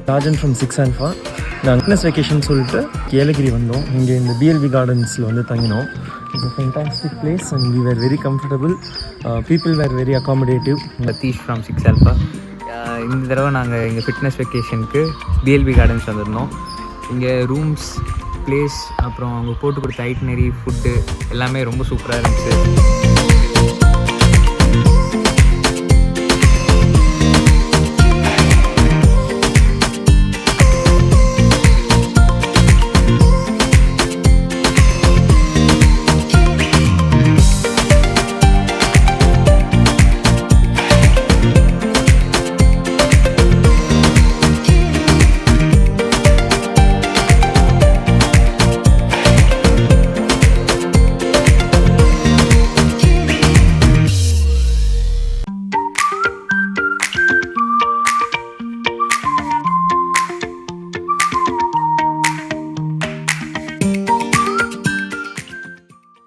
Rajan from 6 Alpha. நாங்கள் fitness vacation சொல்லிட்டு ஏலகிரி வந்தோம். இங்கே இந்த BLB கார்டன்ஸில் வந்து தங்கினோம். It's a fantastic place and we were very comfortable. People were very accommodative. Sathish from 6 Alpha. இந்த தடவை நாங்கள் எங்கள் ஃபிட்னஸ் வெக்கேஷனுக்கு BLB கார்டன்ஸ் வந்திருந்தோம். இங்கே ரூம்ஸ், பிளேஸ், அப்புறம் அவங்க போட்டு கொடுத்த ஐட்னரி, ஃபுட்டு எல்லாமே ரொம்ப சூப்பராக இருந்துச்சு.